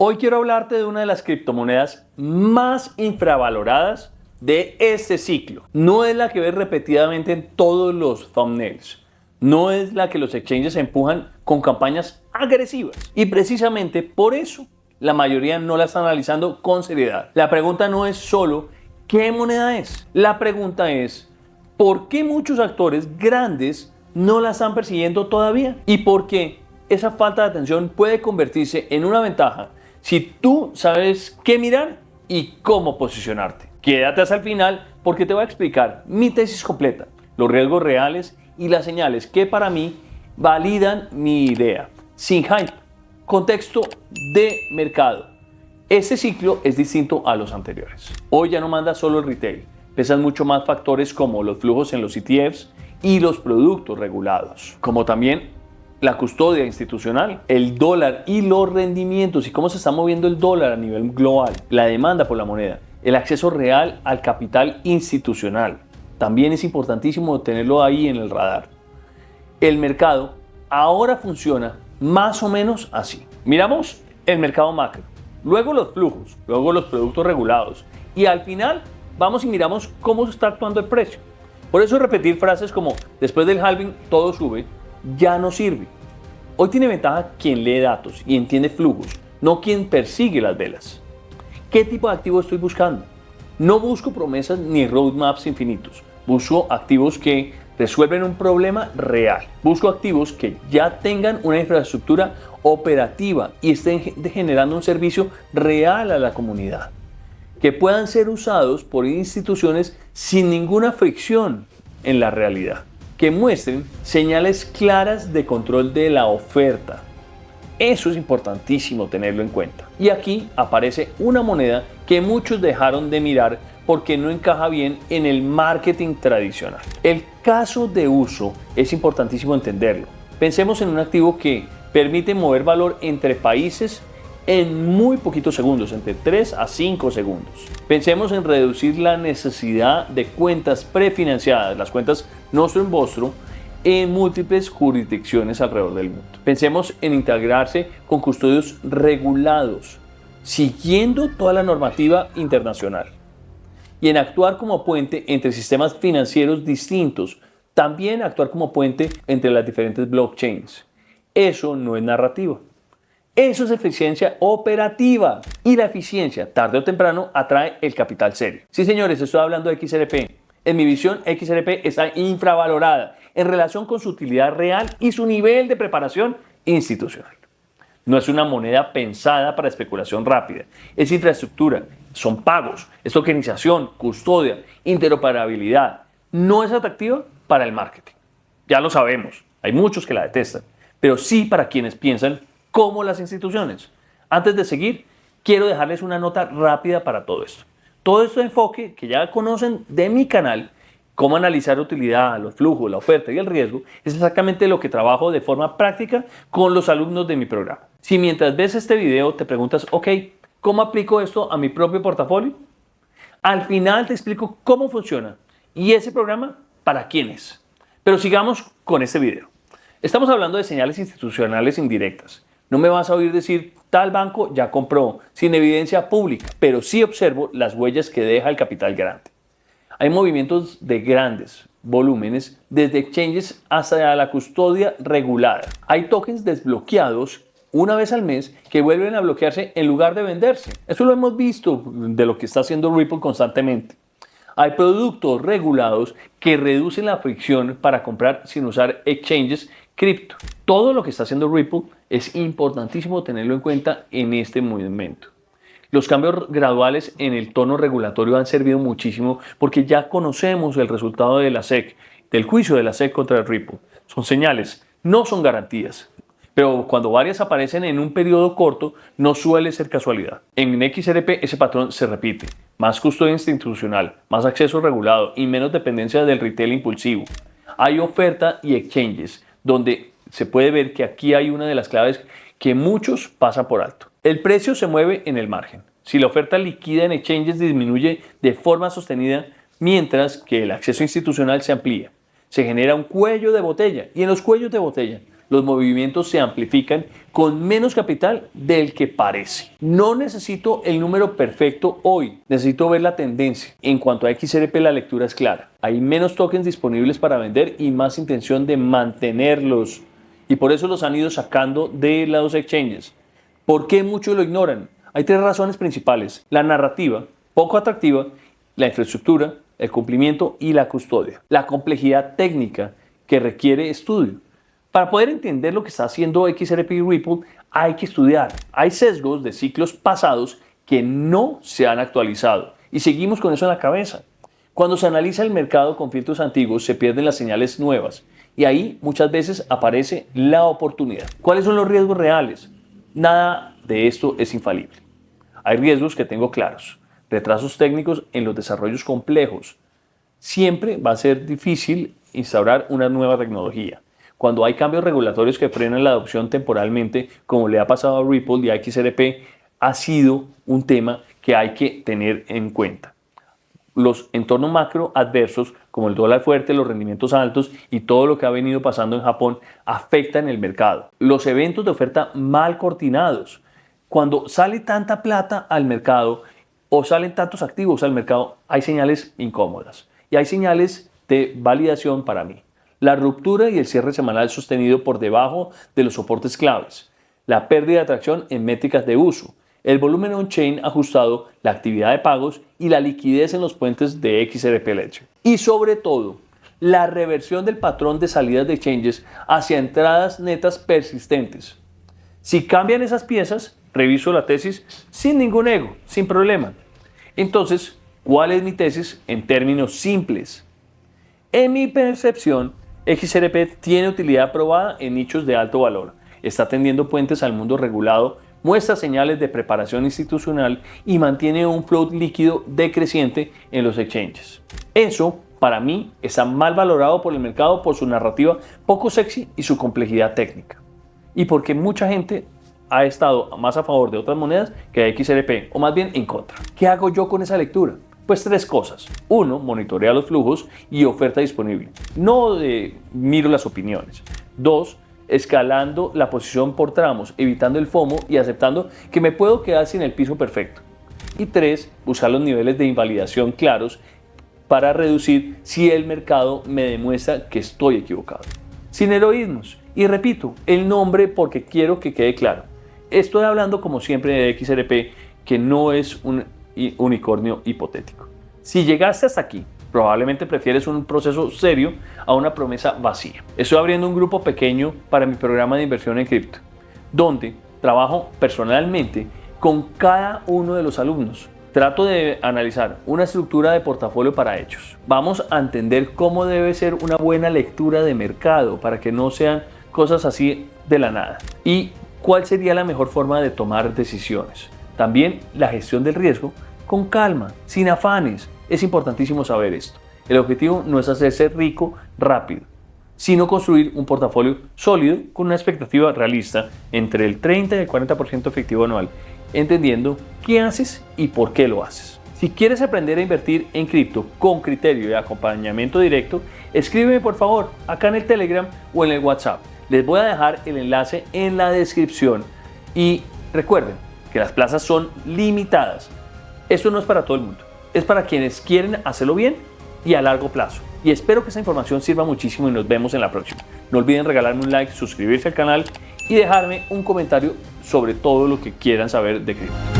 Hoy quiero hablarte de una de las criptomonedas más infravaloradas de este ciclo. No es la que ves repetidamente en todos los thumbnails. No es la que los exchanges empujan con campañas agresivas. Y precisamente por eso la mayoría no la está analizando con seriedad. La pregunta no es solo ¿qué moneda es? La pregunta es ¿por qué muchos actores grandes no la están persiguiendo todavía? ¿Y por qué esa falta de atención puede convertirse en una ventaja si tú sabes qué mirar y cómo posicionarte? Quédate hasta el final porque te voy a explicar mi tesis completa, los riesgos reales y las señales que para mí validan mi idea. Sin hype, contexto de mercado. Este ciclo es distinto a los anteriores. Hoy ya no manda solo el retail, pesan mucho más factores como los flujos en los ETFs y los productos regulados, como también la custodia institucional, el dólar y los rendimientos y cómo se está moviendo el dólar a nivel global, la demanda por la moneda, el acceso real al capital institucional. También es importantísimo tenerlo ahí en el radar. El mercado ahora funciona más o menos así. Miramos el mercado macro, luego los flujos, luego los productos regulados y al final vamos y miramos cómo está actuando el precio. Por eso repetir frases como después del halving todo sube ya no sirve. Hoy tiene ventaja quien lee datos y entiende flujos, no quien persigue las velas. ¿Qué tipo de activo estoy buscando? No busco promesas ni roadmaps infinitos. Busco activos que resuelven un problema real. Busco activos que ya tengan una infraestructura operativa y estén generando un servicio real a la comunidad. Que puedan ser usados por instituciones sin ninguna fricción en la realidad. Que muestren señales claras de control de la oferta. Eso es importantísimo tenerlo en cuenta. Y aquí aparece una moneda que muchos dejaron de mirar porque no encaja bien en el marketing tradicional. El caso de uso es importantísimo entenderlo. Pensemos en un activo que permite mover valor entre países en muy poquitos segundos, entre 3 a 5 segundos. Pensemos en reducir la necesidad de cuentas prefinanciadas, las cuentas nostro en vostro, en múltiples jurisdicciones alrededor del mundo. Pensemos en integrarse con custodios regulados, siguiendo toda la normativa internacional, y en actuar como puente entre sistemas financieros distintos, también actuar como puente entre las diferentes blockchains. Eso no es narrativa. Eso es eficiencia operativa y la eficiencia, tarde o temprano, atrae el capital serio. Sí, señores, estoy hablando de XRP. En mi visión, XRP está infravalorada en relación con su utilidad real y su nivel de preparación institucional. No es una moneda pensada para especulación rápida, es infraestructura, son pagos, es tokenización, custodia, interoperabilidad. No es atractiva para el marketing. Ya lo sabemos, hay muchos que la detestan, pero sí para quienes piensan como las instituciones. Antes de seguir, quiero dejarles una nota rápida para todo esto. Todo este enfoque que ya conocen de mi canal, cómo analizar utilidad, los flujos, la oferta y el riesgo, es exactamente lo que trabajo de forma práctica con los alumnos de mi programa. Si mientras ves este video te preguntas, ok, ¿cómo aplico esto a mi propio portafolio? Al final te explico cómo funciona y ese programa para quién es. Pero sigamos con este video. Estamos hablando de señales institucionales indirectas. No me vas a oír decir, tal banco ya compró, sin evidencia pública, pero sí observo las huellas que deja el capital grande. Hay movimientos de grandes volúmenes, desde exchanges hasta la custodia regulada. Hay tokens desbloqueados una vez al mes que vuelven a bloquearse en lugar de venderse. Eso lo hemos visto de lo que está haciendo Ripple constantemente. Hay productos regulados que reducen la fricción para comprar sin usar exchanges cripto. Todo lo que está haciendo Ripple es importantísimo tenerlo en cuenta en este momento. Los cambios graduales en el tono regulatorio han servido muchísimo porque ya conocemos el resultado de la SEC, del juicio de la SEC contra Ripple. Son señales, no son garantías. Pero cuando varias aparecen en un periodo corto, no suele ser casualidad. En XRP ese patrón se repite. Más custodia institucional, más acceso regulado y menos dependencia del retail impulsivo. Hay oferta y exchanges donde se puede ver que aquí hay una de las claves que muchos pasan por alto. El precio se mueve en el margen. Si la oferta líquida en exchanges disminuye de forma sostenida, mientras que el acceso institucional se amplía. Se genera un cuello de botella y en los cuellos de botella los movimientos se amplifican con menos capital del que parece. No necesito el número perfecto hoy, necesito ver la tendencia. En cuanto a XRP, la lectura es clara. Hay menos tokens disponibles para vender y más intención de mantenerlos. Y por eso los han ido sacando de los exchanges. ¿Por qué muchos lo ignoran? Hay tres razones principales: la narrativa, poco atractiva, la infraestructura, el cumplimiento y la custodia. La complejidad técnica que requiere estudio. Para poder entender lo que está haciendo XRP y Ripple, hay que estudiar. Hay sesgos de ciclos pasados que no se han actualizado y seguimos con eso en la cabeza. Cuando se analiza el mercado con filtros antiguos, se pierden las señales nuevas y ahí muchas veces aparece la oportunidad. ¿Cuáles son los riesgos reales? Nada de esto es infalible. Hay riesgos que tengo claros. Retrasos técnicos en los desarrollos complejos. Siempre va a ser difícil instaurar una nueva tecnología. Cuando hay cambios regulatorios que frenan la adopción temporalmente, como le ha pasado a Ripple y a XRP, ha sido un tema que hay que tener en cuenta. Los entornos macro adversos, como el dólar fuerte, los rendimientos altos y todo lo que ha venido pasando en Japón, afectan el mercado. Los eventos de oferta mal coordinados. Cuando sale tanta plata al mercado o salen tantos activos al mercado, hay señales incómodas y hay señales de validación para mí. La ruptura y el cierre semanal sostenido por debajo de los soportes claves, la pérdida de atracción en métricas de uso, el volumen on-chain ajustado, la actividad de pagos y la liquidez en los puentes de XRP Ledger. Y sobre todo, la reversión del patrón de salidas de exchanges hacia entradas netas persistentes. Si cambian esas piezas, reviso la tesis sin ningún ego, sin problema. Entonces, ¿cuál es mi tesis en términos simples? En mi percepción, XRP tiene utilidad probada en nichos de alto valor, está tendiendo puentes al mundo regulado, muestra señales de preparación institucional y mantiene un float líquido decreciente en los exchanges. Eso, para mí, está mal valorado por el mercado por su narrativa poco sexy y su complejidad técnica. Y porque mucha gente ha estado más a favor de otras monedas que de XRP, o más bien en contra. ¿Qué hago yo con esa lectura? Pues tres cosas. Uno, monitorea los flujos y oferta disponible. No miro las opiniones. Dos, escalando la posición por tramos, evitando el FOMO y aceptando que me puedo quedar sin el piso perfecto. Y tres, usar los niveles de invalidación claros para reducir si el mercado me demuestra que estoy equivocado. Sin heroísmos. Y repito, el nombre porque quiero que quede claro. Estoy hablando como siempre de XRP, que no es un unicornio hipotético. Si llegaste hasta aquí, probablemente prefieres un proceso serio a una promesa vacía. Estoy abriendo un grupo pequeño para mi programa de inversión en cripto, donde trabajo personalmente con cada uno de los alumnos. Trato de analizar una estructura de portafolio para ellos. Vamos a entender cómo debe ser una buena lectura de mercado para que no sean cosas así de la nada. Y cuál sería la mejor forma de tomar decisiones. También la gestión del riesgo con calma, sin afanes. Es importantísimo saber esto. El objetivo no es hacerse rico rápido, sino construir un portafolio sólido con una expectativa realista entre el 30 y el 40% efectivo anual, entendiendo qué haces y por qué lo haces. Si quieres aprender a invertir en cripto con criterio y acompañamiento directo, escríbeme por favor acá en el Telegram o en el WhatsApp. Les voy a dejar el enlace en la descripción y recuerden que las plazas son limitadas. Esto no es para todo el mundo, es para quienes quieren hacerlo bien y a largo plazo. Y espero que esta información sirva muchísimo y nos vemos en la próxima. No olviden regalarme un like, suscribirse al canal y dejarme un comentario sobre todo lo que quieran saber de cripto.